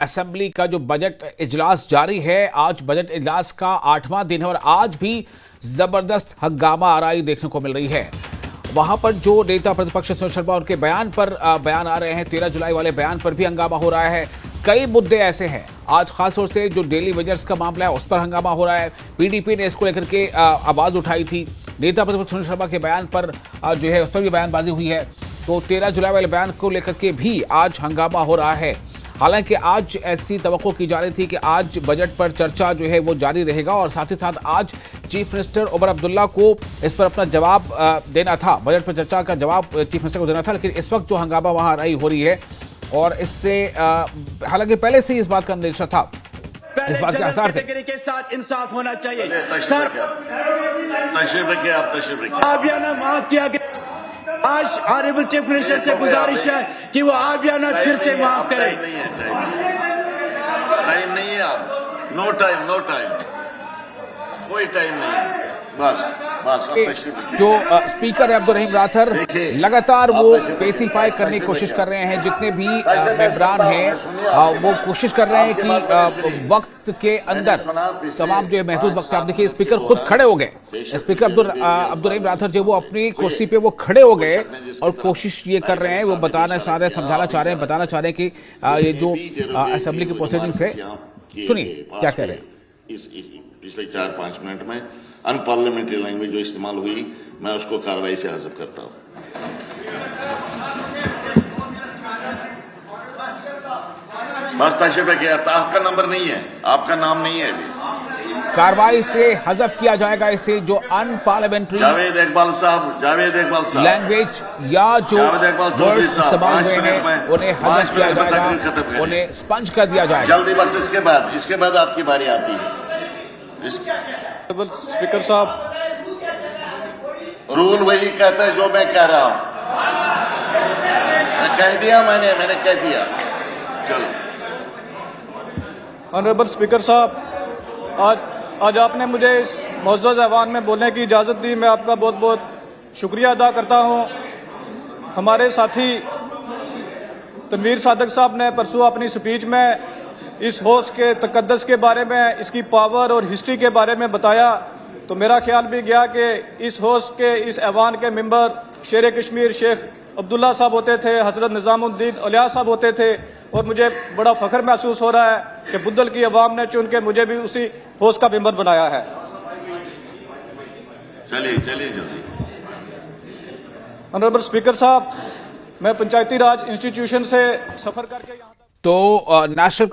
Assembly का जो budget इजलास जारी है, आज बजट इजलास का 8वां दिन है और आज भी जबरदस्त हंगामा आराई देखने को मिल रही है। वहां पर जो नेता प्रतिपक्ष सुनील शर्मा उनके बयान आ रहे हैं, 13 जुलाई वाले बयान पर भी हंगामा हो रहा है। कई मुद्दे ऐसे हैं, आज खासतौर से जो डेली वेजर्स का मामला है उस पर हंगामा हो रहा है। पीडीपी ने इसको लेकर के आवाज उठाई थी। नेता प्रतिपक्ष सुनील शर्मा के बयान पर जो है उस पर भी बयानबाजी हुई है। तो 13 जुलाई वाले बयान को लेकर के भी आज हंगामा हो रहा है। हालांकि आज ऐसी तवक्को की जा रही थी कि आज बजट पर चर्चा जो है वो जारी रहेगा और साथ ही साथ आज चीफ मिनिस्टर उमर अब्दुल्ला को इस पर अपना जवाब देना था। बजट पर चर्चा का जवाब चीफ मिनिस्टर को देना था, लेकिन इस वक्त जो हंगामा वहां हो रही है और इससे हालांकि पहले से ही इस बात का अंदेशा था, इस बात के आसार थे। के साथ इंसाफ होना चाहिए। सर आबियाना माफ किया गया। आज ऑनरेबल चीफ मिनिस्टर से गुजारिश है कि वो आबियाना फिर से माफ करें। टाइम नहीं है, आप नो टाइम कोई टाइम नहीं है। बस जो स्पीकर है अब्दुल रहीम राथर लगातार वो स्पेसिफाई करने की कोशिश कर रहे हैं। जितने भी मेंबरान हैं वो कोशिश कर रहे हैं कि वक्त के अंदर तमाम जो महदूद वक्त, आप देखिए स्पीकर खुद खड़े हो गए। स्पीकर अब्दुल रहीम राथर जो वो अपनी कुर्सी पे वो खड़े हो गए और कोशिश ये कर रहे हैं, वो बताना चाह रहे हैं, समझाना चाह रहे हैं, बताना चाह रहे हैं कि ये जो असेंबली की प्रोसीडिंग्स है, सुनिए क्या कह रहे हैं। पिछले 4-5 मिनट में अनपार्लियामेंट्री लैंग्वेज जो इस्तेमाल हुई, मैं उसको कार्रवाई से हज़फ करता हूं। बस तशरीफ किया, आपका नंबर नहीं है, आपका नाम नहीं है अभी। कार्रवाई से हज़फ किया जाएगा इसे जो अनपार्लियामेंट्री जावेद इकबाल साहब लैंग्वेज या जो वर्ड्स इस्तेमाल हुए हैं उन्हें हज़फ किया जाएगा, उन्हें स्पंज कर दिया जाएगा जल्दी। बस इसके बाद आपकी बारी आती है। स्पीकर साहब, रूल वही कहता है जो मैं कह रहा हूं। कह दिया मैंने कह दिया। चलो ऑनरेबल स्पीकर साहब, आज आपने मुझे इस मुअज़्ज़ज़ ऐवान में बोलने की इजाज़त दी, मैं आपका बहुत बहुत शुक्रिया अदा करता हूं। हमारे साथी तनवीर सादक साहब ने परसों अपनी स्पीच में इस हाउस के तकद्दस के बारे में, इसकी पावर और हिस्ट्री के बारे में बताया, तो मेरा ख्याल भी गया कि इस हाउस के, इस ऐवान के मेंबर शेर कश्मीर शेख अब्दुल्ला साहब होते थे, हजरत निजामुद्दीन औलिया साहब होते थे, और मुझे बड़ा फख्र महसूस हो रहा है कि बुद्दल की अवाम ने चुन के मुझे भी उसी हाउस का मेंबर बनाया है। चलिए जल्दी। ऑनरेबल स्पीकर साहब, मैं पंचायती राज इंस्टीट्यूशन से सफर करके यहाँ तो नेशनल